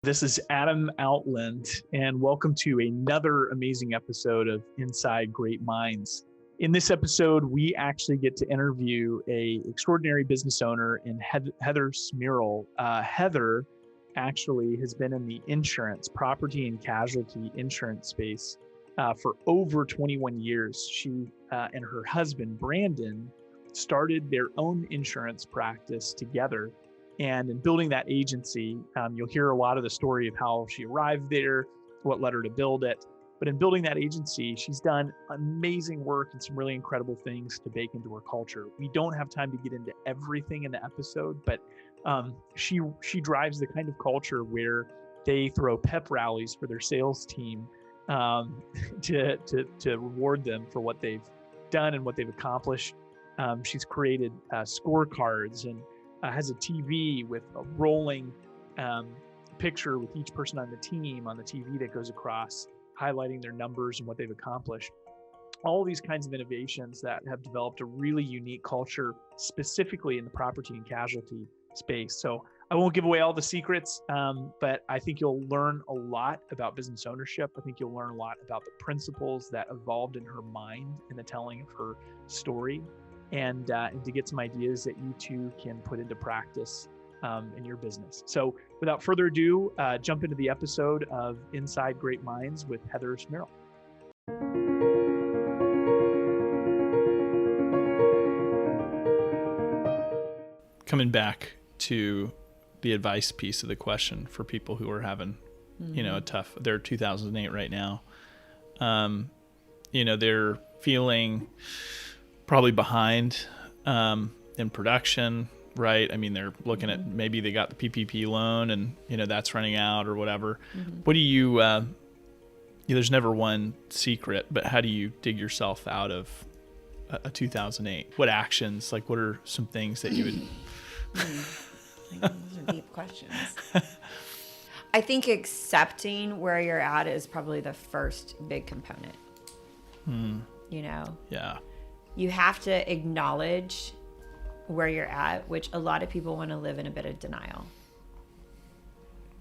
This is Adam Outland, and welcome to another amazing episode of Inside Great Minds. In this episode, we actually get to interview a extraordinary business owner in Heather Smyrl. Heather actually has been in the insurance, property and casualty insurance space for over 21 years. She and her husband, Brandon, started their own insurance practice together. And in building that agency, you'll hear a lot of the story of how she arrived there, what led her to build it. But in building that agency, she's done amazing work and some really incredible things to bake into her culture. We don't have time to get into everything in the episode, but she drives the kind of culture where they throw pep rallies for their sales team to reward them for what they've done and what they've accomplished. She's created scorecards and has a TV with a rolling picture with each person on the team on the TV that goes across, highlighting their numbers and what they've accomplished. All these kinds of innovations that have developed a really unique culture, specifically in the property and casualty space. So I won't give away all the secrets, but I think you'll learn a lot about business ownership. I think you'll learn a lot about the principles that evolved in her mind in the telling of her story. And to get some ideas that you too can put into practice in your business. So without further ado, jump into the episode of Inside Great Minds with Heather Smyrl. Coming back to the advice piece of the question for people who are having, a tough, they're 2008 right now. They're feeling probably behind in production, right? I mean, they're looking at maybe they got the PPP loan and, that's running out or whatever. What do you, there's never one secret, but how do you dig yourself out of a 2008? What actions, what are some things that you would... Those are deep questions. I think accepting where you're at is probably the first big component. Yeah. You have to acknowledge where you're at, which a lot of people want to live in a bit of denial.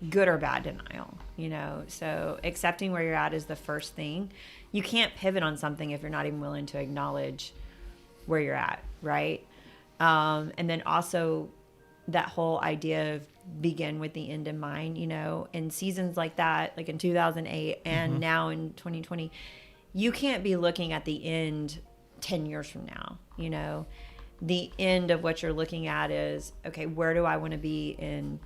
Good or bad denial, So accepting where you're at is the first thing. You can't pivot on something if you're not even willing to acknowledge where you're at, right? And then also that whole idea of begin with the end in mind, in seasons like that, like in 2008 and now in 2020, you can't be looking at the end 10 years from now. The end of what you're looking at is, okay, where do I want to be in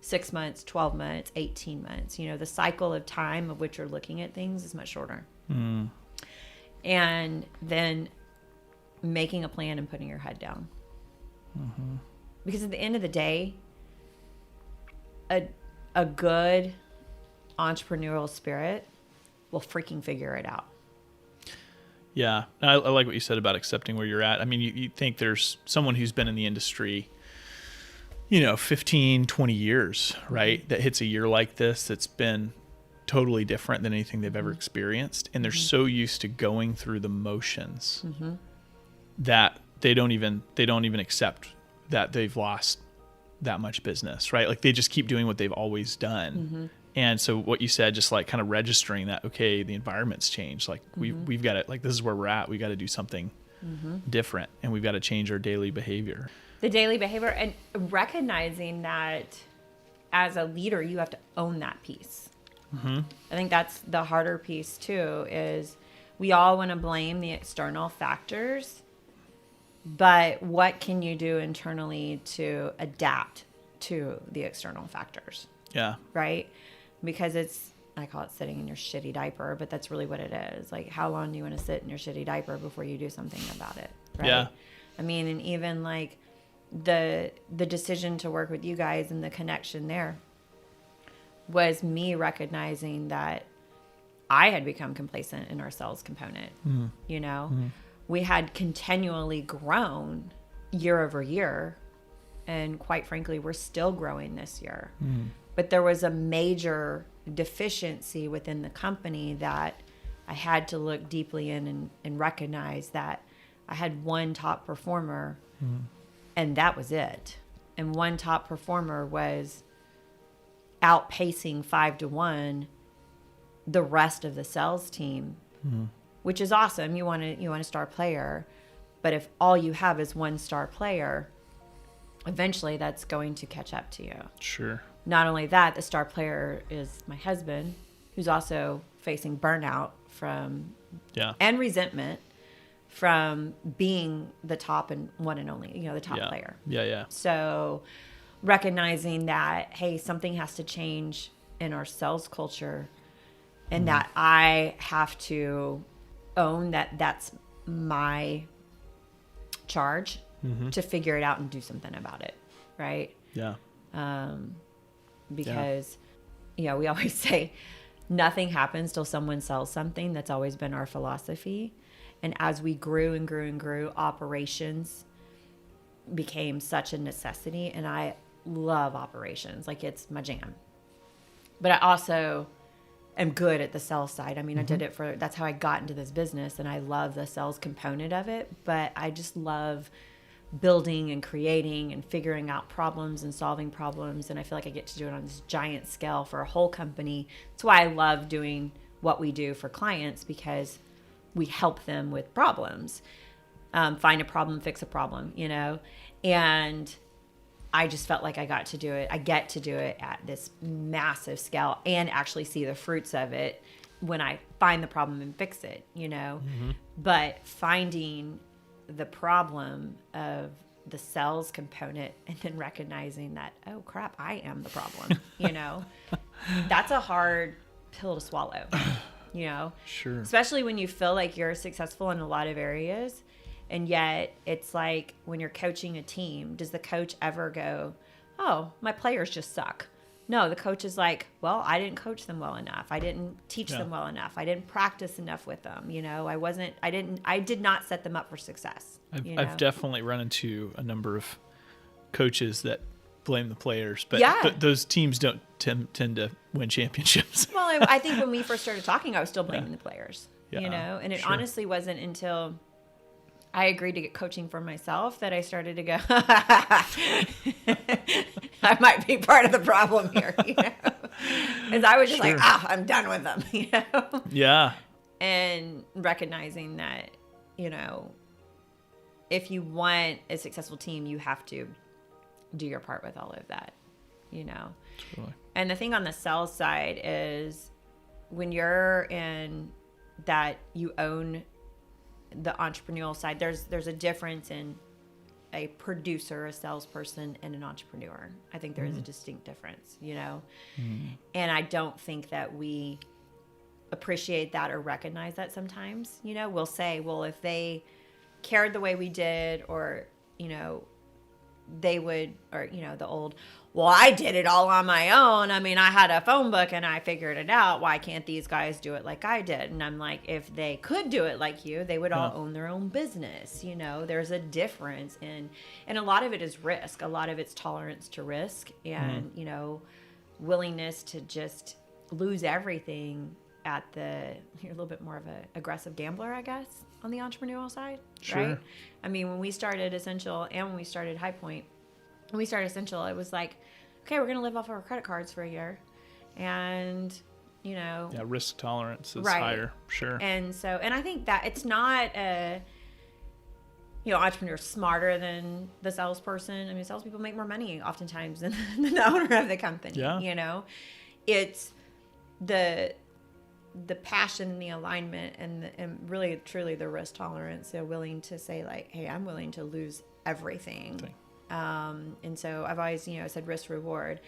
6 months, 12 months, 18 months? The cycle of time of which you're looking at things is much shorter. And then making a plan and putting your head down. Because at the end of the day, a good entrepreneurial spirit will freaking figure it out. Yeah, I like what you said about accepting where you're at. I mean, you think there's someone who's been in the industry, 15, 20 years, right? That hits a year like this that's been totally different than anything they've ever experienced. And they're so used to going through the motions that they don't even accept that they've lost that much business, right? They just keep doing what they've always done. And so what you said, just kind of registering that, okay, the environment's changed. We've got to, this is where we're at. We got to do something different, and we've got to change our daily behavior. The daily behavior, and recognizing that as a leader, you have to own that piece. I think that's the harder piece too, is we all want to blame the external factors, but what can you do internally to adapt to the external factors? Yeah. Right? Because I call it sitting in your shitty diaper, but that's really what it is. How long do you want to sit in your shitty diaper before you do something about it? Right? Yeah. I mean, and even the decision to work with you guys and the connection there was me recognizing that I had become complacent in our sales component. We had continually grown year over year. And quite frankly, we're still growing this year. But there was a major deficiency within the company that I had to look deeply in and recognize that I had one top performer and that was it. And one top performer was outpacing 5-1 the rest of the sales team, which is awesome. You want a star player, but if all you have is one star player, eventually that's going to catch up to you. Sure. Not only that, the star player is my husband, who's also facing burnout and resentment from being the top and one and only, the top player. Yeah. So recognizing that, hey, something has to change in our sales culture, and that I have to own that that's my charge to figure it out and do something about it. Right. Yeah. Because, we always say nothing happens till someone sells something. That's always been our philosophy. And as we grew and grew and grew, operations became such a necessity. And I love operations. Like, it's my jam. But I also am good at the sales side. I mean, I did it that's how I got into this business. And I love the sales component of it. But I just love building and creating and figuring out problems and solving problems. And I feel like I get to do it on this giant scale for a whole company. That's why I love doing what we do for clients, because we help them with problems, find a problem, fix a problem, and I just felt like I got to do it. I get to do it at this massive scale and actually see the fruits of it when I find the problem and fix it, but finding the problem of the sales component and then recognizing that, oh crap, I am the problem, that's a hard pill to swallow, Sure. Especially when you feel like you're successful in a lot of areas. And yet it's like when you're coaching a team, does the coach ever go, oh, my players just suck? No, the coach is like, well, I didn't coach them well enough. I didn't teach them well enough. I didn't practice enough with them. I did not set them up for success. I've definitely run into a number of coaches that blame the players, but those teams don't tend to win championships. Well, I think when we first started talking, I was still blaming the players, and it honestly wasn't until I agreed to get coaching for myself that I started to go, I might be part of the problem here, because I was just like, I'm done with them, Yeah. And recognizing that, if you want a successful team, you have to do your part with all of that, Totally. And the thing on the sales side is when you're in that you own the entrepreneurial side, there's a difference in a producer, a salesperson, and an entrepreneur. I think there is a distinct difference, and I don't think that we appreciate that or recognize that sometimes. We'll say, well, if they cared the way we did, or they would, or the old, well, I did it all on my own. I mean, I had a phone book and I figured it out. Why can't these guys do it like I did? And I'm like, if they could do it like you, they would all own their own business. There's a difference and a lot of it is risk. A lot of it's tolerance to risk and, willingness to just lose everything you're a little bit more of an aggressive gambler, I guess, on the entrepreneurial side, sure. Right? I mean, when we started Essential and when we started Highpoint, when we started Essential, it was like, okay, we're going to live off our credit cards for a year. And, risk tolerance is right. higher. Sure. And I think that it's not entrepreneur smarter than the salesperson. I mean, salespeople make more money oftentimes than the owner of the company. Yeah. It's the passion and the alignment and really truly the risk tolerance. They're willing to say like, hey, I'm willing to lose everything. And so I've always, said risk reward.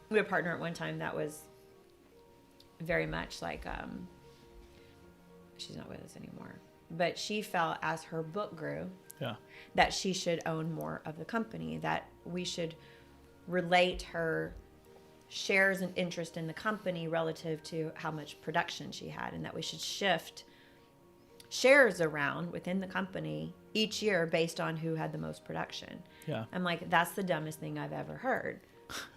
We had a partner at one time that was very much like, she's not with us anymore, but she felt as her book grew, that she should own more of the company, that we should relate her shares and interest in the company relative to how much production she had, and that we should shift shares around within the company each year based on who had the most production. I'm like, that's the dumbest thing I've ever heard.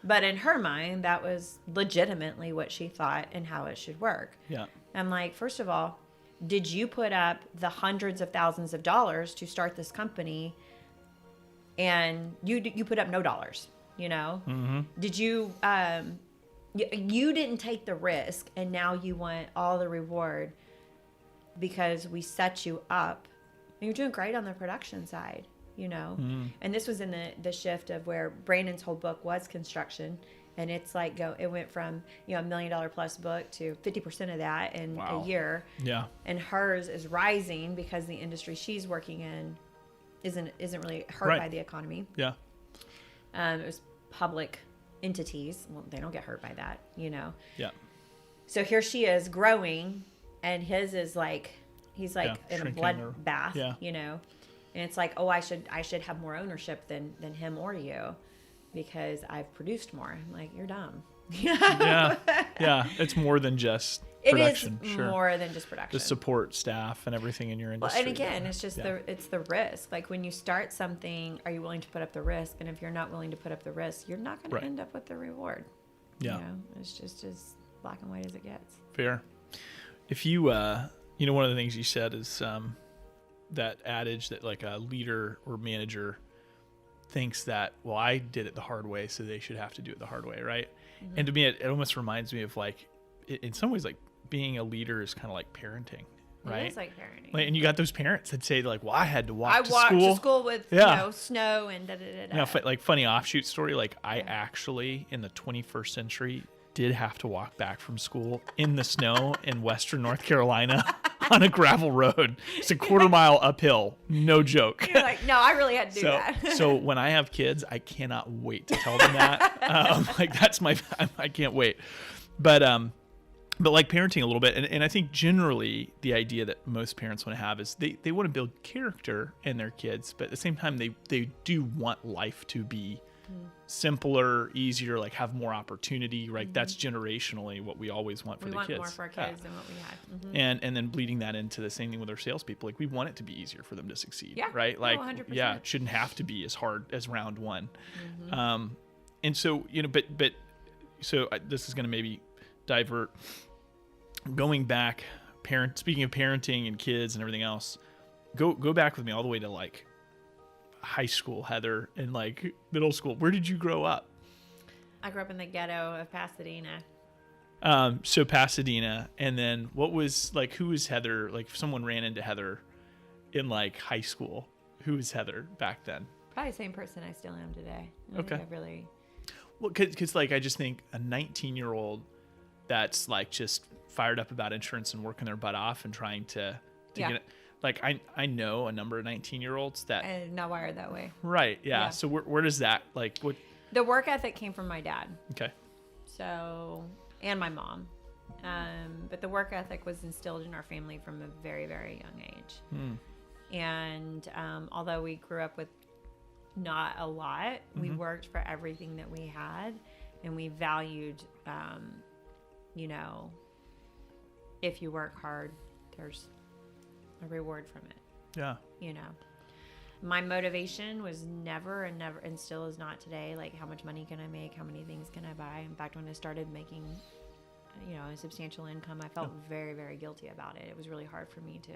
But in her mind, that was legitimately what she thought and how it should work. I'm like, first of all, did you put up the hundreds of thousands of dollars to start this company, and you put up no dollars? Did you You didn't take the risk, and now you want all the reward because we set you up. And you're doing great on the production side, you know. And this was in the shift of where Brandon's whole book was construction, and it's like it went from, you know, $1 million plus book to 50% of that in a year. Yeah. And hers is rising because the industry she's working in isn't really hurt by the economy. Yeah. It was public entities. Well, they don't get hurt by that, you know. Yeah. So here she is growing, and his is like, he's like in a bloodbath, you know. And it's like, oh, I should have more ownership than him or you, because I've produced more. I'm like, you're dumb. Yeah. It's more than just production. It is more than just production. The support staff and everything in your industry. Well, and again, it's just it's the risk. Like when you start something, are you willing to put up the risk? And if you're not willing to put up the risk, you're not going to end up with the reward. Yeah. You know, it's just as black and white as it gets. Fair. If you, you know, one of the things you said is that adage that like a leader or manager thinks that, well, I did it the hard way, so they should have to do it the hard way, right? Mm-hmm. And to me, it almost reminds me of like, in some ways, like being a leader is kind of like parenting, right? It is like parenting. Like, and you got those parents that say like, well, I had to walk to school. I walked to school with, you know, snow and da-da-da-da. You know, like funny offshoot story, like I actually, in the 21st century, did have to walk back from school in the snow in Western North Carolina on a gravel road. It's a 1/4 mile uphill. No joke. You're like, no, I really had to do that. So when I have kids, I cannot wait to tell them that. Like that's I can't wait. But like parenting a little bit. And I think generally the idea that most parents want to have is they want to build character in their kids, but at the same time, they do want life to be simpler, easier, like have more opportunity, right? That's generationally what we always want for the kids. We want more for our kids than what we had. And then bleeding that into the same thing with our salespeople. Like we want it to be easier for them to succeed, right? Like, 100%. It shouldn't have to be as hard as round one. And so, you know, so this is going to maybe divert. Going back, speaking of parenting and kids and everything else, go back with me all the way to like high school, Heather, and like middle school. Where did you grow up? I grew up in the ghetto of Pasadena. So Pasadena, and then what was like, who was Heather? Like if someone ran into Heather in like high school, who was Heather back then? Probably the same person I still am today. Well, cause like, I just think a 19-year-old that's like just fired up about insurance and working their butt off and trying to get it. Like I know a number of 19-year-olds that and not wired that way. Right. Yeah. So where does that like what? The work ethic came from my dad. Okay. So, and my mom. But the work ethic was instilled in our family from a very, very young age. And although we grew up with not a lot, we worked for everything that we had, and we valued, you know, if you work hard, there's a reward from it. Yeah. You know, my motivation was never and still is not today, like how much money can I make, how many things can I buy. In fact, when I started making, you know, a substantial income, I felt very, very guilty about it. It was really hard for me to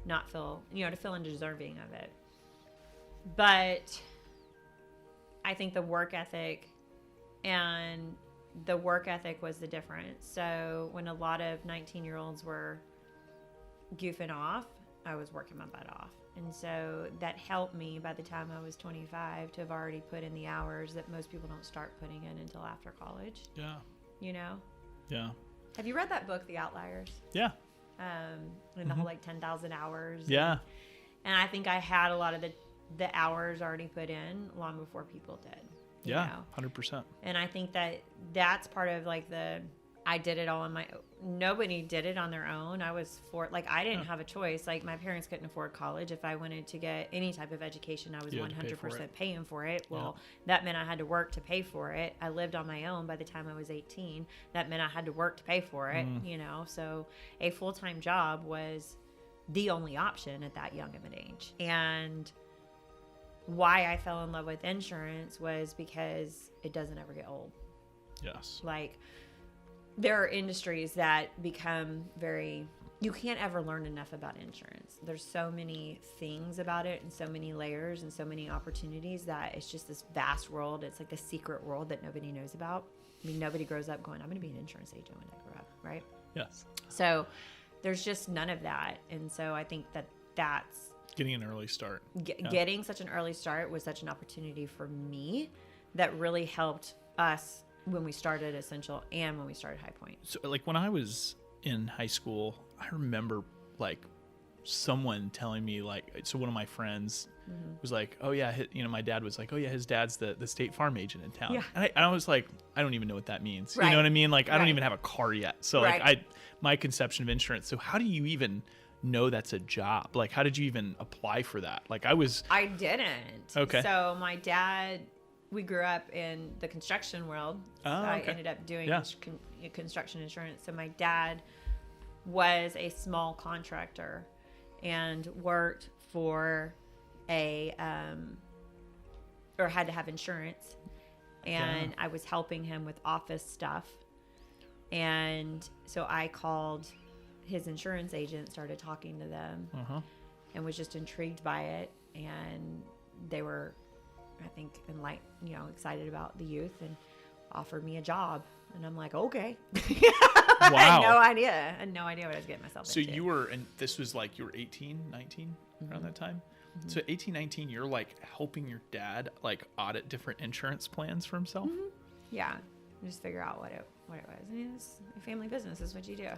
not feel, you know, to feel undeserving of it. But I think the work ethic was the difference. So when a lot of 19-year-olds were goofing off, I was working my butt off. And so that helped me by the time I was 25 to have already put in the hours that most people don't start putting in until after college. Yeah. You know? Yeah. Have you read that book, The Outliers? Yeah. And the whole like 10,000 hours. Yeah. And I think I had a lot of the hours already put in long before people did. You know? 100%. And I think that's part of like I did it all on my own. Nobody did it on their own. I didn't have a choice. Like my parents couldn't afford college. If I wanted to get any type of education, I was 100% paying for it. Well, that meant I had to work to pay for it. I lived on my own by the time I was 18. That meant I had to work to pay for it, you know? So a full-time job was the only option at that young of an age. And why I fell in love with insurance was because it doesn't ever get old. Yes. Like, there are industries that become you can't ever learn enough about insurance. There's so many things about it and so many layers and so many opportunities that it's just this vast world. It's like the secret world that nobody knows about. I mean, nobody grows up going, I'm going to be an insurance agent when I grow up, right? Yes. So there's just none of that. And so I think that's getting an early start. Getting such an early start was such an opportunity for me that really helped us when we started Essential and when we started Highpoint. So like when I was in high school, I remember like someone telling me like, so one of my friends was like, oh yeah, my dad was like, oh yeah, his dad's the State Farm agent in town. Yeah. And I was like, I don't even know what that means. Right. You know what I mean? Like, I don't even have a car yet. So like my conception of insurance. So how do you even know that's a job? Like, how did you even apply for that? Like I didn't. Okay. So my dad, we grew up in the construction world. Oh, okay. I ended up doing construction insurance. So my dad was a small contractor and worked for or had to have insurance. And I was helping him with office stuff. And so I called his insurance agent, started talking to them, and was just intrigued by it. And they were, I think, excited about the youth and offered me a job. And I'm like, okay. Wow. I had no idea. I had no idea what I was getting myself into. So you were, and this was like you were 18, 19 around that time? So 18, 19, you're like helping your dad like audit different insurance plans for himself? Yeah. Just figure out what it was. I mean, it's a family business. Is what you do.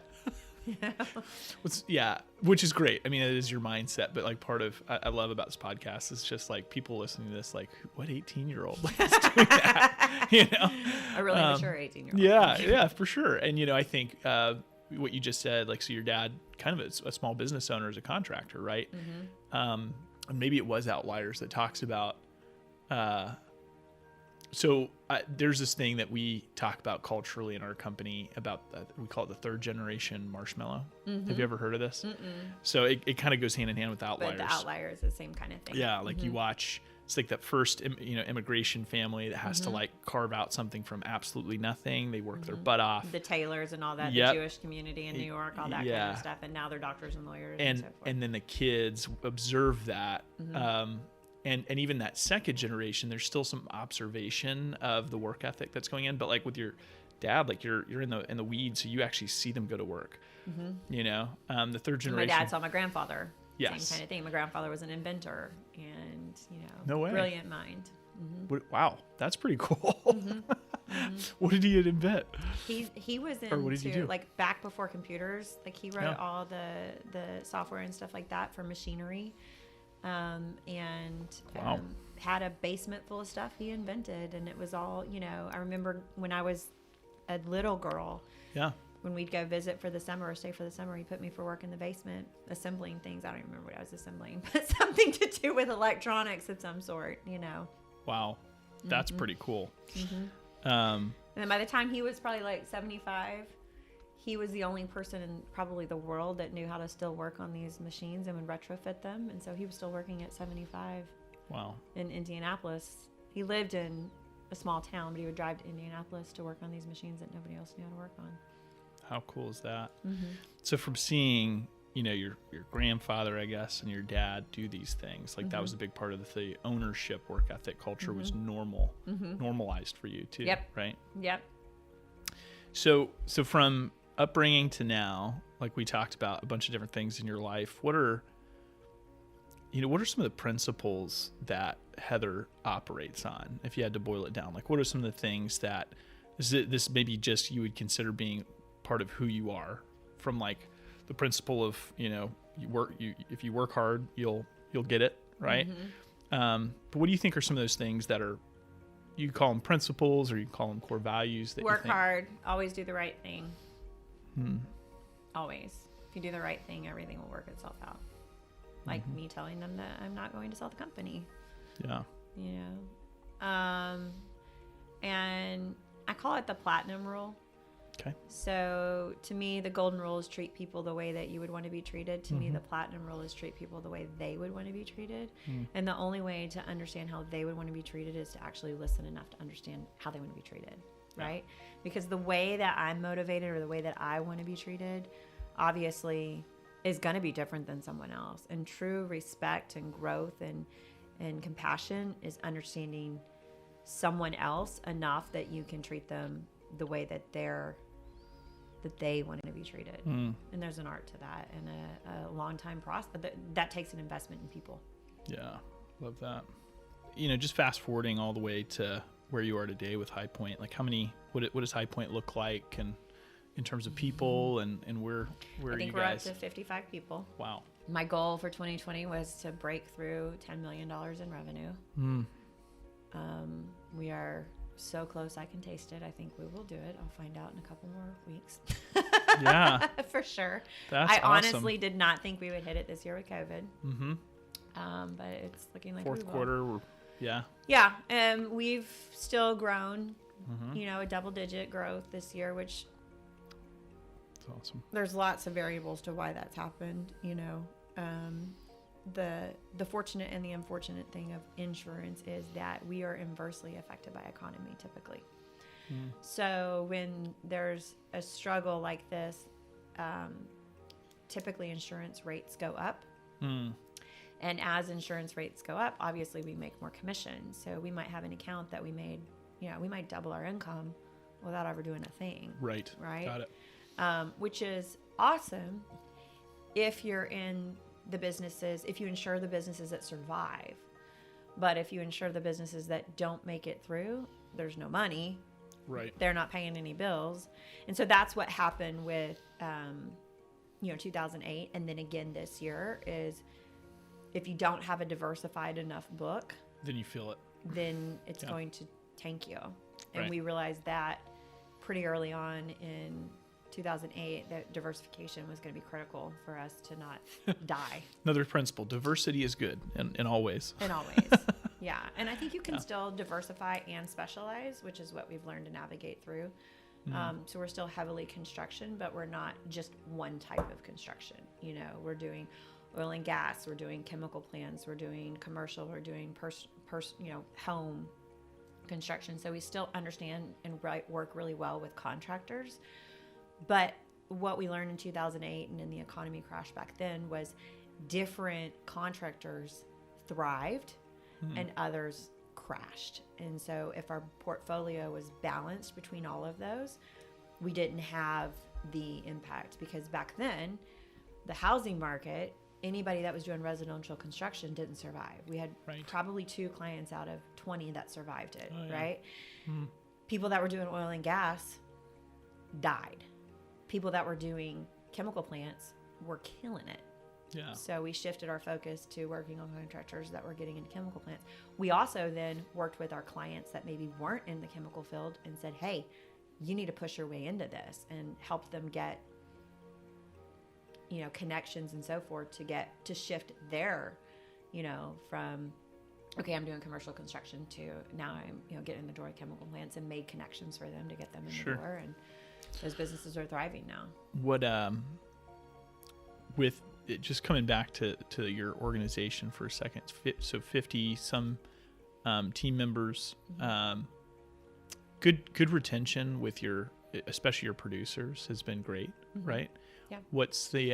Which is great. I mean, it is your mindset, but like part of I love about this podcast is just like people listening to this, like, what 18-year-old is doing that? A really mature 18-year-old. Yeah, for sure. And I think what you just said, like, so your dad kind of a small business owner as a contractor, right? And maybe it was Outliers that talks about. There's this thing that we talk about culturally in our company about we call it the third generation marshmallow. Have you ever heard of this? So it kind of goes hand in hand with Outliers. But the Outliers is the same kind of thing. Yeah, like you watch, it's like that first immigration family that has to like carve out something from absolutely nothing. They work their butt off. The Taylors and all that, the Jewish community in New York, all that kind of stuff, and now they're doctors and lawyers and so forth. And then the kids observe that. And even that second generation, there's still some observation of the work ethic that's going in. But like with your dad, like you're in the weeds, so you actually see them go to work. The third generation. My dad saw my grandfather. Yes. Same kind of thing. My grandfather was an inventor, and no way. Brilliant mind. Wow, that's pretty cool. What did he invent? He was into, or what did he do? Like back before computers. Like he wrote all the software and stuff like that for machinery. Had a basement full of stuff he invented, and it was all, I remember when I was a little girl, when we'd go visit for the summer or stay for the summer, he put me for work in the basement assembling things. I don't even remember what I was assembling, but something to do with electronics of some sort, Wow. That's pretty cool. And then by the time he was probably like 75, he was the only person in probably the world that knew how to still work on these machines and would retrofit them. And so he was still working at 75. Wow. In Indianapolis. He lived in a small town, but he would drive to Indianapolis to work on these machines that nobody else knew how to work on. How cool is that? So from seeing, your grandfather, I guess, and your dad do these things, like that was a big part of the ownership work ethic culture was normalized for you too, right? Yep. So from upbringing to now, like we talked about a bunch of different things in your life, what are some of the principles that Heather operates on? If you had to boil it down, like what are some of the things that this maybe just you would consider being part of who you are, from like the principle of, if you work hard, you'll get it, right? But what do you think are some of those things that are, you call them principles or you call them core values that work hard, always do the right thing. Always. If you do the right thing, everything will work itself out. Like me telling them that I'm not going to sell the company. Yeah. And I call it the platinum rule. Okay. So to me, the golden rule is treat people the way that you would want to be treated. To me, the platinum rule is treat people the way they would want to be treated. And the only way to understand how they would want to be treated is to actually listen enough to understand how they want to be treated, right? Because the way that I'm motivated or the way that I want to be treated, obviously, is going to be different than someone else. And true respect and growth and compassion is understanding someone else enough that you can treat them the way that they wanted to be treated. And there's an art to that, and a long time process that takes an investment in people. Yeah, love that. Just fast forwarding all the way to where you are today with Highpoint, like what does Highpoint look like, and in terms of people, and where are you guys? I think we're up to 55 people. Wow. My goal for 2020 was to break through $10 million in revenue. We are so close, I can taste it. I think we will do it. I'll find out in a couple more weeks. Yeah. For sure. That's awesome. Honestly did not think we would hit it this year with COVID. But it's looking like fourth quarter. Yeah. Yeah. We've still grown, a double-digit growth this year, which that's awesome. There's lots of variables to why that's happened. The fortunate and the unfortunate thing of insurance is that we are inversely affected by economy typically. So when there's a struggle like this, typically insurance rates go up. And as insurance rates go up, obviously we make more commission. So we might have an account that we might double our income without ever doing a thing. Right. Got it. Which is awesome if you're in the businesses, if you insure the businesses that survive. But if you insure the businesses that don't make it through, there's no money. Right. They're not paying any bills. And so that's what happened with, 2008. And then again this year is if you don't have a diversified enough book, then you feel it. Then it's going to tank you. And Right. we realized that pretty early on in 2008 that diversification was going to be critical for us to not die. Another principle: diversity is good in all ways. In all ways. Yeah. And I think you can still diversify and specialize, which is what we've learned to navigate through. So we're still heavily construction, but we're not just one type of construction. We're doing oil and gas, we're doing chemical plants, we're doing commercial, we're doing home construction. So we still understand and work really well with contractors. But what we learned in 2008 and in the economy crash back then was different contractors thrived and others crashed. And so if our portfolio was balanced between all of those, we didn't have the impact, because back then the housing market, anybody that was doing residential construction didn't survive. We had probably 2 clients out of 20 that survived it, right? People that were doing oil and gas died. People that were doing chemical plants were killing it. Yeah. So we shifted our focus to working on contractors that were getting into chemical plants. We also then worked with our clients that maybe weren't in the chemical field and said, hey, you need to push your way into this, and help them get, connections and so forth to shift their, from, okay, I'm doing commercial construction to now I'm, getting in the door of chemical plants, and made connections for them to get them in the door. And those businesses are thriving now. What, with it, just coming back to your organization for a second, so 50 some team members, good retention with especially your producers has been great, right? Yeah. What's the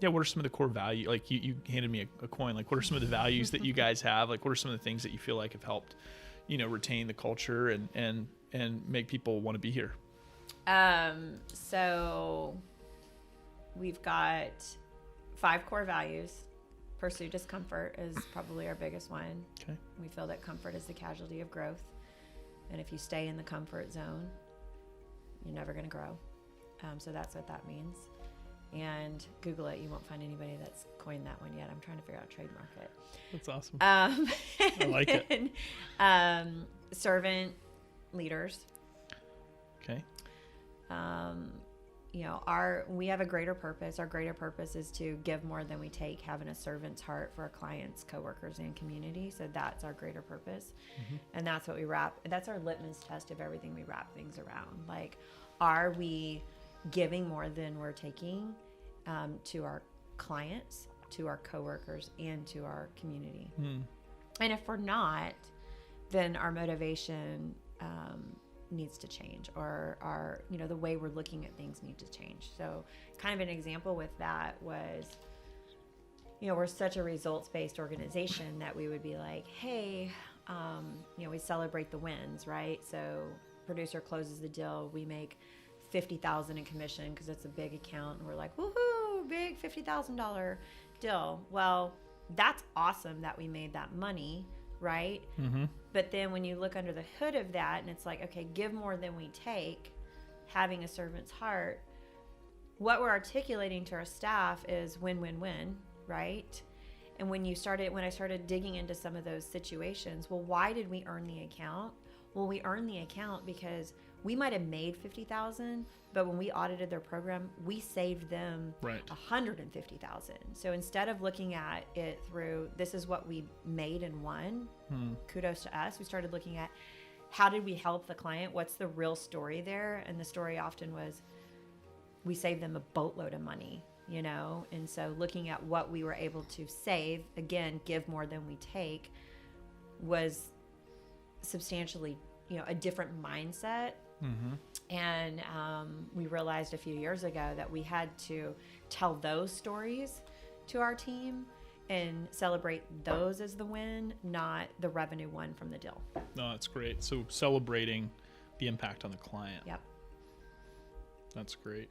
what are some of the core values? Like you handed me a coin. Like, what are some of the values that you guys have? Like, what are some of the things that you feel like have helped, retain the culture and make people want to be here? So we've got 5 core values. Pursue discomfort is probably our biggest one. Okay. We feel that comfort is the casualty of growth. And if you stay in the comfort zone, you're never going to grow. So that's what that means. And Google it. You won't find anybody that's coined that one yet. I'm trying to figure out a trademark it. That's awesome. I like it. Servant leaders. Okay. We have a greater purpose. Our greater purpose is to give more than we take, having a servant's heart for our clients, coworkers, and community. So that's our greater purpose. And that's what we that's our litmus test of everything we wrap things around. Like, are we giving more than we're taking to our clients, to our coworkers, and to our community? And if we're not, then our motivation needs to change, or our, the way we're looking at things needs to change. So kind of an example with that was, we're such a results-based organization that we would be like, hey, we celebrate the wins, right? So producer closes the deal, we make $50,000 in commission because it's a big account, and we're like, woohoo, big $50,000 deal. Well, that's awesome that we made that money, right? Mm-hmm. But then when you look under the hood of that, and it's like, okay, give more than we take, having a servant's heart, what we're articulating to our staff is win-win-win, right? And when I started digging into some of those situations, well, why did we earn the account? Well, we earned the account because we might have made $50,000, but when we audited their program, we saved them $150,000. So instead of looking at it through, this is what we made and won, kudos to us, we started looking at how did we help the client? What's the real story there? And the story often was, we saved them a boatload of money, you know? And so looking at what we were able to save, again, give more than we take, was substantially, you know, a different mindset. Mm-hmm. And we realized a few years ago that we had to tell those stories to our team and celebrate those as the win, not the revenue won from the deal. No, that's great. So celebrating the impact on the client. Yep. That's great.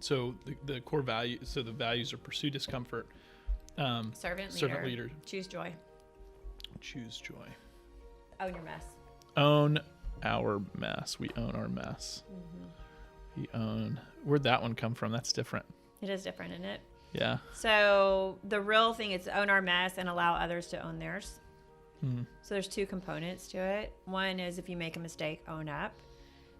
So the core value, so the values are pursue discomfort, servant leader, choose joy, own your mess, own our mess. We own our mess. Mm-hmm. Where'd that one come from? That's different. It is different, isn't it? Yeah. So the real thing is own our mess and allow others to own theirs. Mm-hmm. So there's two components to it. One is if you make a mistake, own up.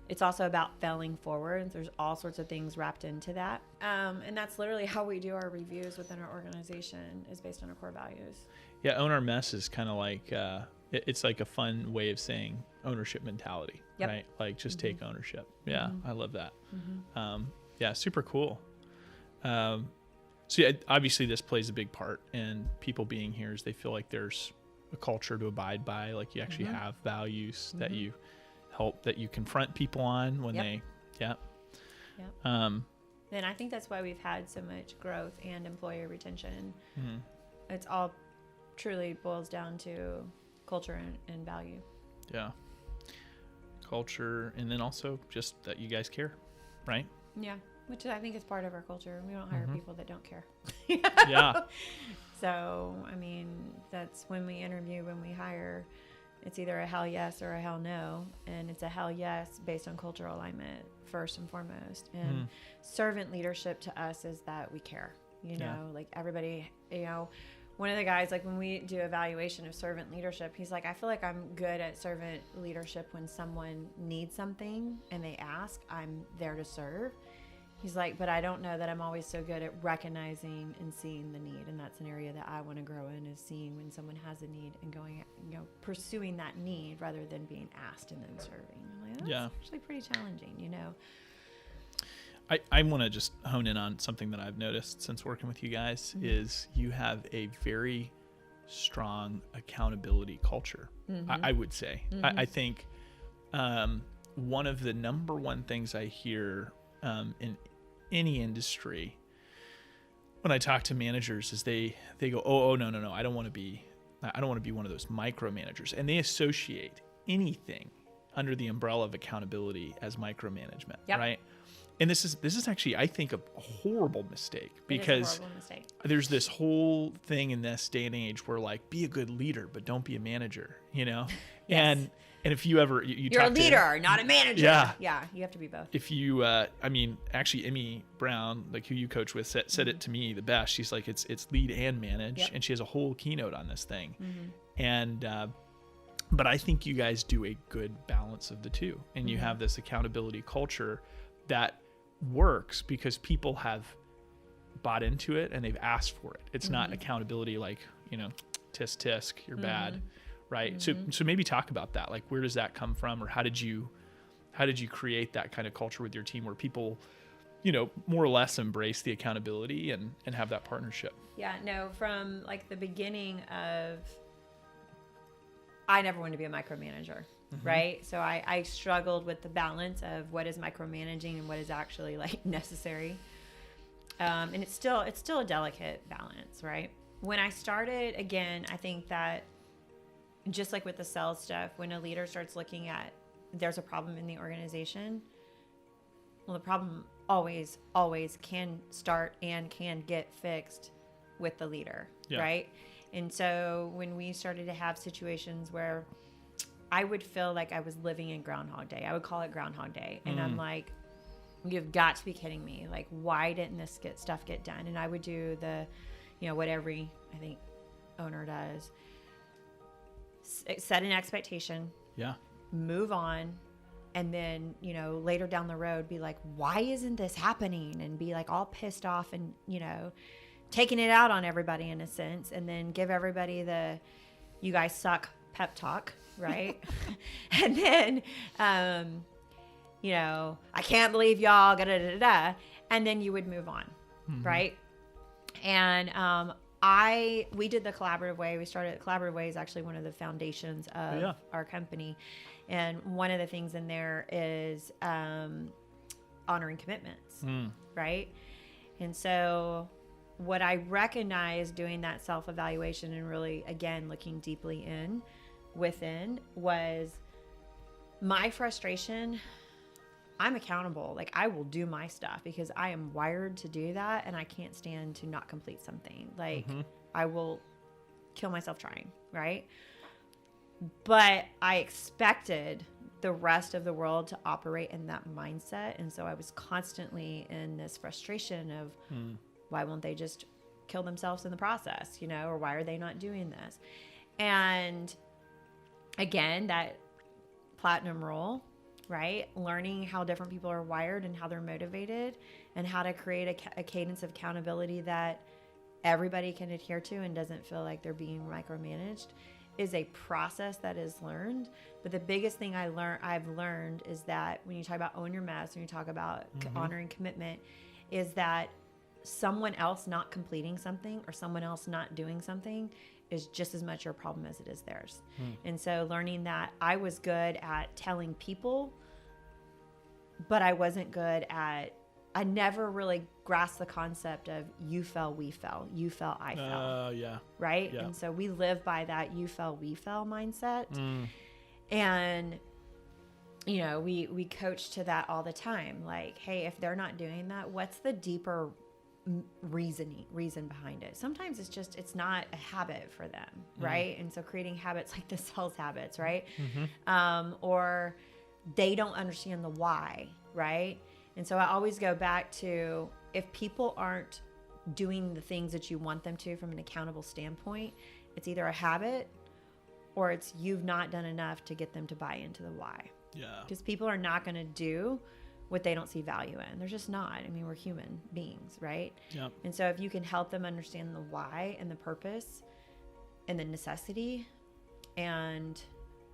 It's also about failing forward. There's all sorts of things wrapped into that. And that's literally how we do our reviews within our organization, is based on our core values. Yeah, own our mess is kind of like, it's like a fun way of saying ownership mentality, right? Like just take ownership. Yeah, I love that. Yeah, super cool. So yeah, obviously this plays a big part in people being here, is they feel like there's a culture to abide by, like you actually have values that you help, that you confront people on when they, And I think that's why we've had so much growth and employee retention. It's all truly boils down to culture and value. Yeah. Culture, and then also just that you guys care, right? Yeah, which I think is part of our culture. We don't hire people that don't care. Yeah. So, I mean, that's when we interview, when we hire, it's either a hell yes or a hell no. And it's a hell yes based on cultural alignment first and foremost. And servant leadership to us is that we care, you know, like everybody, you know, one of the guys, like when we do evaluation of servant leadership, he's like, I feel like I'm good at servant leadership when someone needs something and they ask, I'm there to serve. He's like, but I don't know that I'm always so good at recognizing and seeing the need. And that's an area that I want to grow in, is seeing when someone has a need and going, you know, pursuing that need rather than being asked and then serving. I'm like, that's actually pretty challenging, you know? I want to just hone in on something that I've noticed since working with you guys is you have a very strong accountability culture, I would say. I think one of the number one things I hear in any industry when I talk to managers is they go, oh no, I don't want to be one of those micromanagers, and they associate anything under the umbrella of accountability as micromanagement, right? And this is actually, I think, a horrible mistake, because there's this whole thing in this day and age where, like, be a good leader, but don't be a manager, you know? And if you ever, you're a leader, not a manager. Yeah, you have to be both. If you, I mean, actually, Emmy Brown, like who you coach with, said it to me the best. She's like, it's lead and manage, and she has a whole keynote on this thing. And but I think you guys do a good balance of the two, and you have this accountability culture that works because people have bought into it and they've asked for it. It's not accountability like, you know, tisk tisk, you're bad, right? So maybe talk about that. Like, where does that come from, or how did you create that kind of culture with your team where people, you know, more or less embrace the accountability and have that partnership? Yeah, no, from like the beginning of, I never wanted to be a micromanager. Right. So I struggled with the balance of what is micromanaging and what is actually like necessary. And it's still a delicate balance. Right. When I started, again, I think that just like with the sales stuff, when a leader starts looking at there's a problem in the organization, well, the problem always can start and can get fixed with the leader, right? And so when we started to have situations where I would feel like I was living in Groundhog Day, I would call it Groundhog Day. And I'm like, you've got to be kidding me. Like, why didn't this stuff get done? And I would do the, what every, I think, owner does. Set an expectation. Yeah. Move on. And then, later down the road, be like, why isn't this happening? And be like all pissed off and, taking it out on everybody in a sense. And then give everybody the, you guys suck pep talk, right? And then, I can't believe y'all, da-da-da-da. And then you would move on, right? And we did the collaborative way. We started collaborative way is actually one of the foundations of our company. And one of the things in there is honoring commitments, right? And so what I recognized doing that self-evaluation and really, again, looking deeply within was my frustration. I'm accountable. Like, I will do my stuff because I am wired to do that, and I can't stand to not complete something. Like, I will kill myself trying, right? But I expected the rest of the world to operate in that mindset. And so I was constantly in this frustration of why won't they just kill themselves in the process, or why are they not doing this? And again, that platinum rule, right? Learning how different people are wired and how they're motivated and how to create a cadence of accountability that everybody can adhere to and doesn't feel like they're being micromanaged is a process that is learned. But the biggest thing I've learned is that when you talk about own your mess, when you talk about honoring commitment, is that someone else not completing something or someone else not doing something is just as much your problem as it is theirs. And so learning that I was good at telling people, but I wasn't good at, I never really grasped the concept of you fell, we fell, you fell, I fell. Right? Yeah. And so we live by that you fell, we fell mindset. And, we coach to that all the time. Like, hey, if they're not doing that, what's the deeper reason behind it? Sometimes it's not a habit for them, right? And so creating habits like the sales habits, right? Or they don't understand the why, right? And so I always go back to, if people aren't doing the things that you want them to from an accountable standpoint, it's either a habit or it's you've not done enough to get them to buy into the why. Yeah. Because people are not going to do what they don't see value in. They're just not. I mean, we're human beings, right? Yeah. And so if you can help them understand the why and the purpose and the necessity and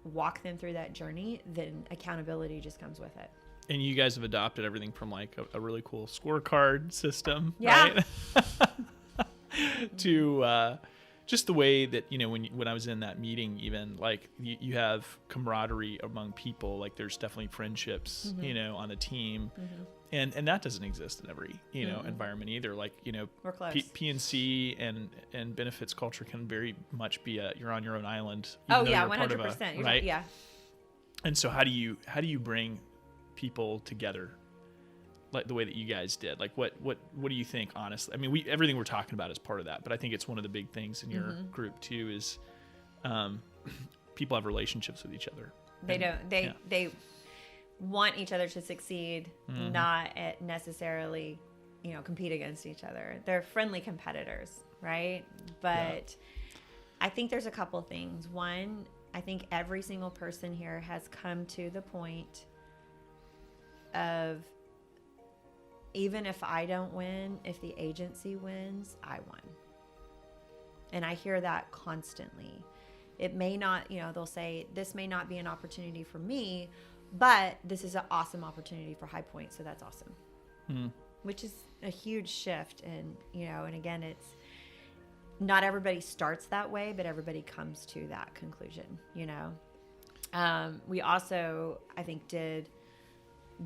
walk them through that journey, then accountability just comes with it. And you guys have adopted everything from like a really cool scorecard system, right? To just the way that, when I was in that meeting, even like you have camaraderie among people, like there's definitely friendships, on the team. And that doesn't exist in every, environment either. Like, we're close. P&C and benefits culture can very much be you're on your own island. Oh yeah, 100%. Right? Yeah. And so how do you bring people together like the way that you guys did? Like what do you think, honestly? I mean, everything we're talking about is part of that, but I think it's one of the big things in your group too is people have relationships with each other. They want each other to succeed, not necessarily, compete against each other. They're friendly competitors, right? But I think there's a couple things. One, I think every single person here has come to the point of, even if I don't win, if the agency wins, I won. And I hear that constantly. It may not, they'll say, this may not be an opportunity for me, but this is an awesome opportunity for Highpoint, so that's awesome. Which is a huge shift. And, and again, it's not everybody starts that way, but everybody comes to that conclusion, We also, I think,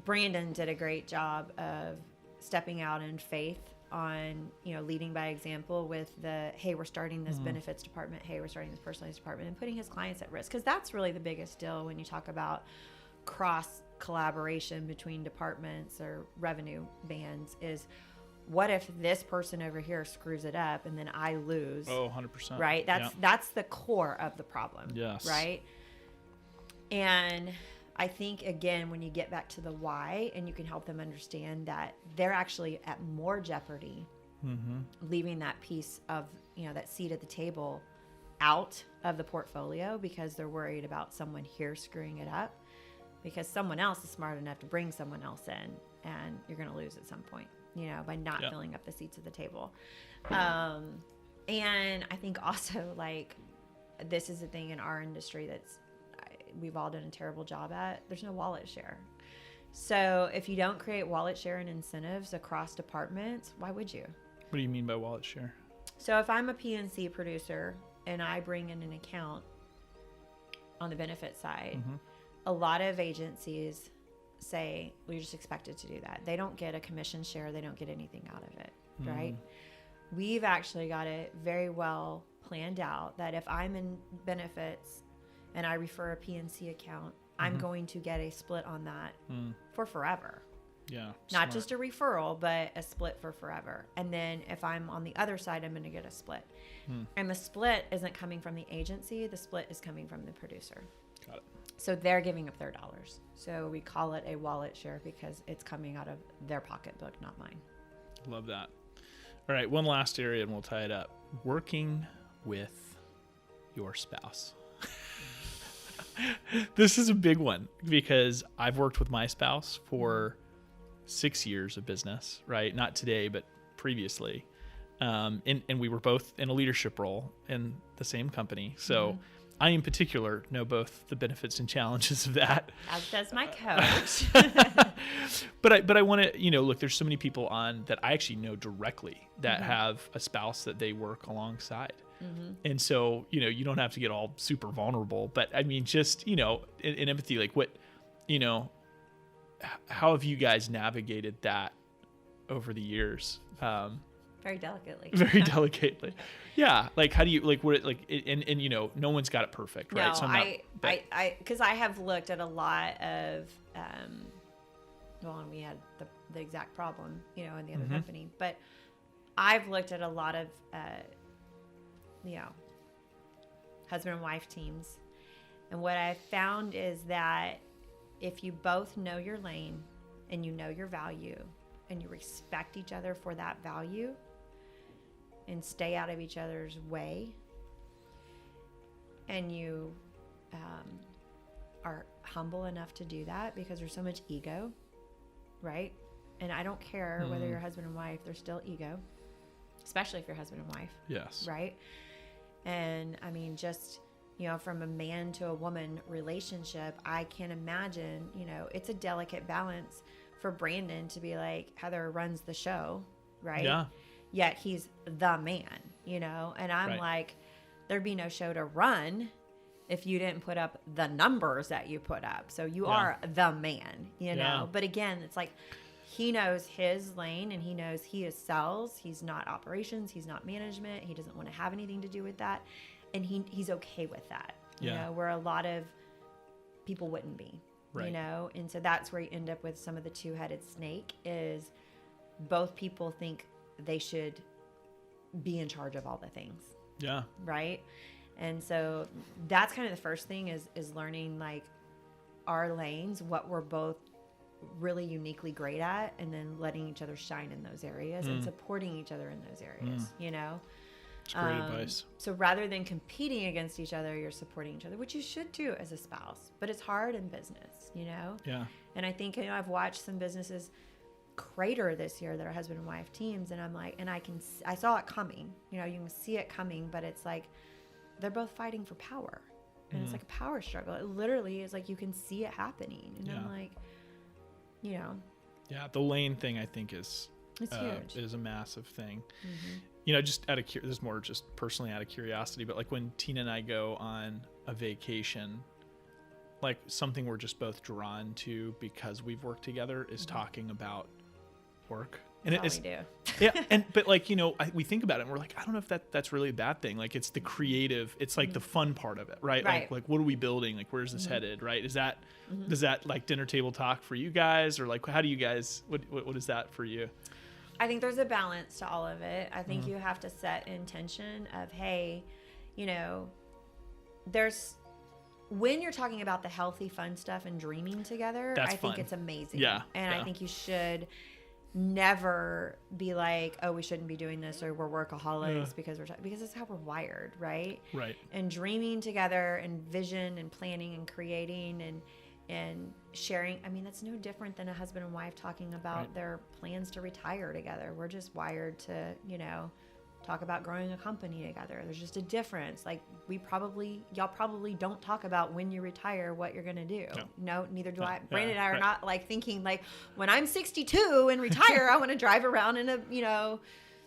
Brandon did a great job of stepping out in faith on, leading by example with hey, we're starting this benefits department. Hey, we're starting this personalized department, and putting his clients at risk. Because that's really the biggest deal when you talk about cross collaboration between departments or revenue bands is, what if this person over here screws it up and then I lose? Oh, 100%. Right? That's the core of the problem. Yes. Right? And I think, again, when you get back to the why and you can help them understand that they're actually at more jeopardy leaving that piece of, that seat at the table out of the portfolio because they're worried about someone here screwing it up, because someone else is smart enough to bring someone else in and you're going to lose at some point, by not filling up the seats at the table. And I think also, like, this is a thing in our industry we've all done a terrible job at. There's no wallet share. So if you don't create wallet share and incentives across departments, why would you? What do you mean by wallet share? So if I'm a PNC producer and I bring in an account on the benefit side, a lot of agencies say, well, you're just expected to do that. They don't get a commission share. They don't get anything out of it, right? We've actually got it very well planned out that if I'm in benefits and I refer a PNC account, I'm going to get a split on that for forever. Yeah. Not just a referral, but a split for forever. And then if I'm on the other side, I'm going to get a split. And the split isn't coming from the agency. The split is coming from the producer. Got it. So they're giving up their dollars. So we call it a wallet share because it's coming out of their pocketbook, not mine. Love that. All right. One last area and we'll tie it up. Working with your spouse. This is a big one because I've worked with my spouse for 6 years of business, right? Not today, but previously. And we were both in a leadership role in the same company. So I in particular know both the benefits and challenges of that. As does my coach. But I want to, look, there's so many people on that I actually know directly that have a spouse that they work alongside. And so, you don't have to get all super vulnerable, but I mean, just, in empathy, like what, how have you guys navigated that over the years? Very delicately. Very delicately. Yeah. Like, how do you, like, what, like, and no one's got it perfect, right? No, So because I have looked at a lot of, and we had the exact problem, in the other company, but I've looked at a lot of, husband and wife teams. And what I've found is that if you both know your lane and you know your value and you respect each other for that value and stay out of each other's way, and you are humble enough to do that, because there's so much ego, right? And I don't care whether you're husband and wife, there's still ego, especially if you're husband and wife. Yes. Right? And I mean, just, from a man to a woman relationship, I can imagine, it's a delicate balance for Brandon to be like, Heather runs the show, right? Yeah. Yet he's the man, and I'm like, there'd be no show to run if you didn't put up the numbers that you put up. So you are the man, know? But again, it's like, he knows his lane and he knows he is sales. He's not operations. He's not management. He doesn't want to have anything to do with that. And he's okay with that, where a lot of people wouldn't be, And so that's where you end up with some of the two-headed snake is both people think they should be in charge of all the things. Yeah. Right. And so that's kind of the first thing is learning like our lanes, what we're both really uniquely great at, and then letting each other shine in those areas and supporting each other in those areas, It's great advice. So rather than competing against each other, you're supporting each other, which you should do as a spouse, but it's hard in business, Yeah. And I think, I've watched some businesses crater this year that are husband and wife teams, and I'm like, and I saw it coming, you can see it coming, but it's like, they're both fighting for power, and it's like a power struggle. It literally is like, you can see it happening. And I'm like, Yeah, the lane thing I think is huge. Is a massive thing. Just out of this is more just personally out of curiosity, but like when Tina and I go on a vacation, like something we're just both drawn to because we've worked together is talking about work. And That's all we do. yeah. But like, we think about it and we're like, I don't know if that's really a bad thing. Like it's the creative, it's like the fun part of it, right? Right. Like what are we building? Like, where's this headed? Right. Does that like dinner table talk for you guys, or like, how do you guys, what is that for you? I think there's a balance to all of it. I think you have to set intention of, hey, when you're talking about the healthy, fun stuff and dreaming together, That's I think fun. it's amazing. Yeah. And I think you should never be like, oh, we shouldn't be doing this, or we're workaholics because it's how we're wired, right? Right. And dreaming together and vision and planning and creating and sharing. I mean, that's no different than a husband and wife talking about their plans to retire together. We're just wired to, talk about growing a company together. There's just a difference. Like y'all probably don't talk about when you retire, what you're going to do. No, neither do I. Brandon and I are not like thinking like, when I'm 62 and retire, I want to drive around in a,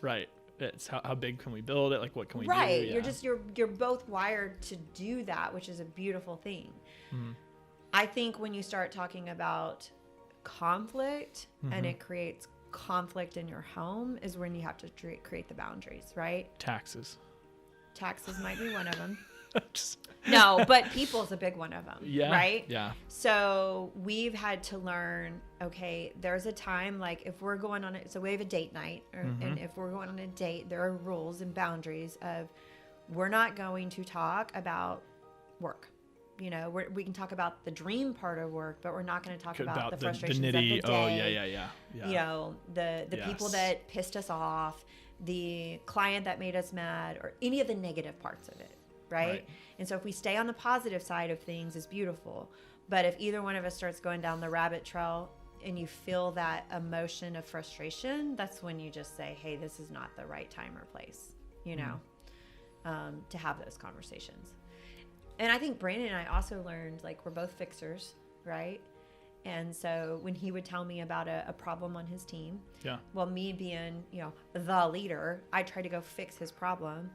Right. It's how big can we build it? Like, what can we do? Right. Yeah. You're both wired to do that, which is a beautiful thing. Mm-hmm. I think when you start talking about conflict and it creates conflict in your home is when you have to create the boundaries, right? Taxes might be one of them. No, but people's a big one of them. Yeah. Right? Yeah. So we've had to learn, okay, there's a time, like if we're going on it, so we have a date night, and if we're going on a date, there are rules and boundaries of, we're not going to talk about work. We can talk about the dream part of work, but we're not going to talk about the frustrations of the day. Oh, yeah. The people that pissed us off, the client that made us mad, or any of the negative parts of it, right? And so if we stay on the positive side of things, it's beautiful. But if either one of us starts going down the rabbit trail and you feel that emotion of frustration, that's when you just say, hey, this is not the right time or place, to have those conversations. And I think Brandon and I also learned, like, we're both fixers, right? And so when he would tell me about a problem on his team, well, me being, the leader, I try to go fix his problem,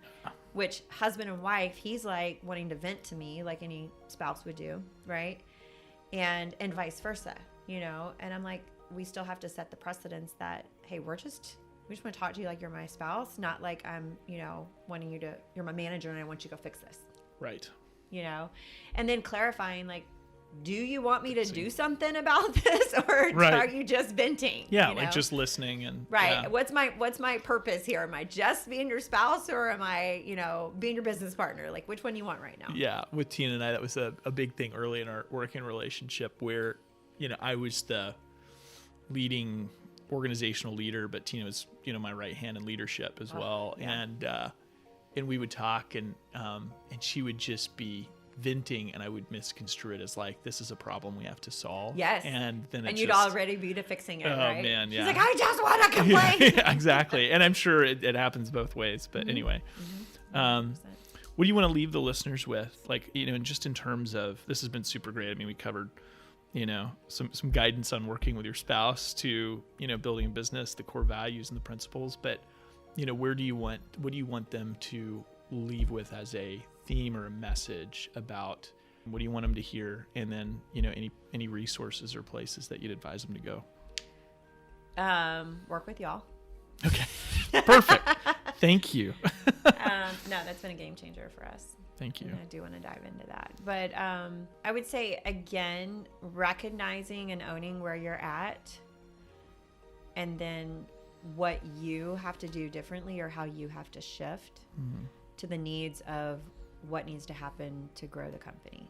which husband and wife, he's like wanting to vent to me like any spouse would do, right? And vice versa, and I'm like, we still have to set the precedence that, hey, we just want to talk to you like you're my spouse, not like I'm, wanting you to, you're my manager and I want you to go fix this. Right. And then clarifying, like, do you want me to do something about this, or are you just venting? Yeah, like just listening and What's my purpose here? Am I just being your spouse, or am I, being your business partner? Like, which one you want right now? Yeah, with Tina and I, that was a big thing early in our working relationship where, I was the leading organizational leader, but Tina was, my right hand in leadership as well. Yeah. And we would talk and she would just be venting, and I would misconstrue it as like, this is a problem we have to solve. Yes. And then you'd already be to fixing it, right? Oh man, yeah. She's like, I just want to complain. Yeah, exactly. And I'm sure it happens both ways. But anyway, what do you want to leave the listeners with? Like, just in terms of, this has been super great. I mean, we covered, some guidance on working with your spouse to, building a business, the core values and the principles. But, what do you want them to leave with as a theme or a message about, what do you want them to hear? And then, any resources or places that you'd advise them to go? Work with y'all. Okay. Perfect. Thank you. No, that's been a game changer for us. Thank you. And I do want to dive into that. But I would say, again, recognizing and owning where you're at, and then what you have to do differently, or how you have to shift to the needs of what needs to happen to grow the company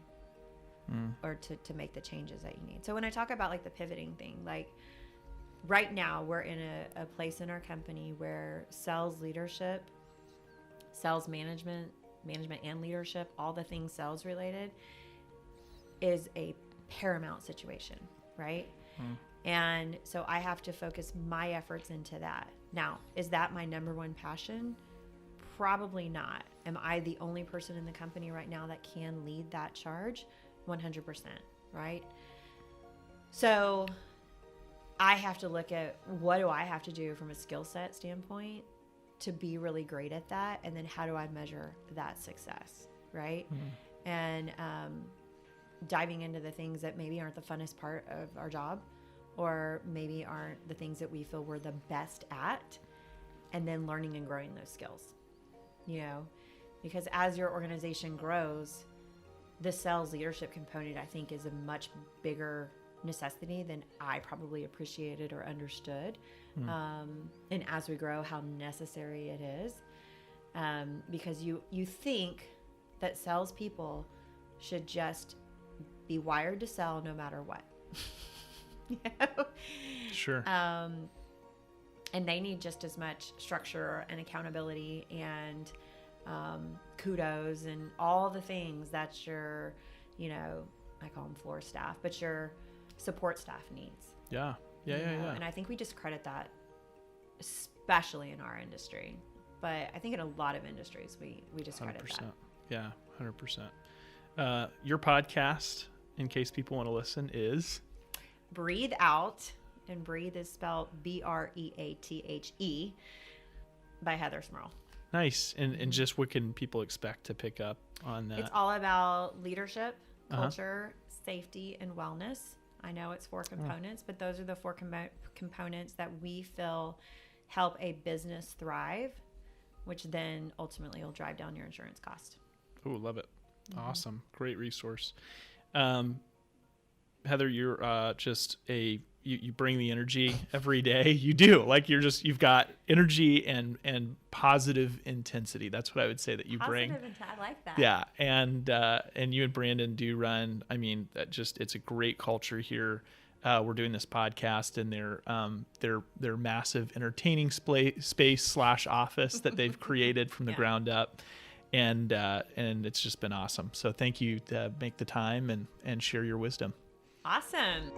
or to make the changes that you need. So when I talk about like the pivoting thing, like right now we're in a place in our company where sales leadership, sales management and leadership, all the things sales related, is a paramount situation, right? And so I have to focus my efforts into that. Now, is that my number one passion? Probably not. Am I the only person in the company right now that can lead that charge? 100%, right? So I have to look at, what do I have to do from a skill set standpoint to be really great at that? And then how do I measure that success, right? And diving into the things that maybe aren't the funnest part of our job, or maybe aren't the things that we feel we're the best at, and then learning and growing those skills, because as your organization grows, the sales leadership component, I think, is a much bigger necessity than I probably appreciated or understood. And as we grow, how necessary it is, because you think that salespeople should just be wired to sell no matter what. Sure. And they need just as much structure and accountability and kudos and all the things that your, I call them floor staff, but your support staff needs. Yeah. And I think we discredit that, especially in our industry. But I think in a lot of industries, we discredit 100%. that. Yeah, 100%. Your podcast, in case people want to listen, is Breathe Out, and breathe is spelled BREATHE, by Heather Smyrl. nice. And just what can people expect to pick up on that? It's all about leadership, culture, safety, and wellness. I know it's 4 components, but those are the 4 components that we feel help a business thrive, which then ultimately will drive down your insurance cost. Oh, love it. Awesome. Great resource. Heather, you're just you bring the energy every day. You do. Like you've got energy and positive intensity. That's what I would say that you bring. I like that. Yeah. And you and Brandon do run, it's a great culture here. We're doing this podcast in their massive entertaining space / office that they've created from the ground up. And it's just been awesome. So thank you to make the time and share your wisdom. Awesome.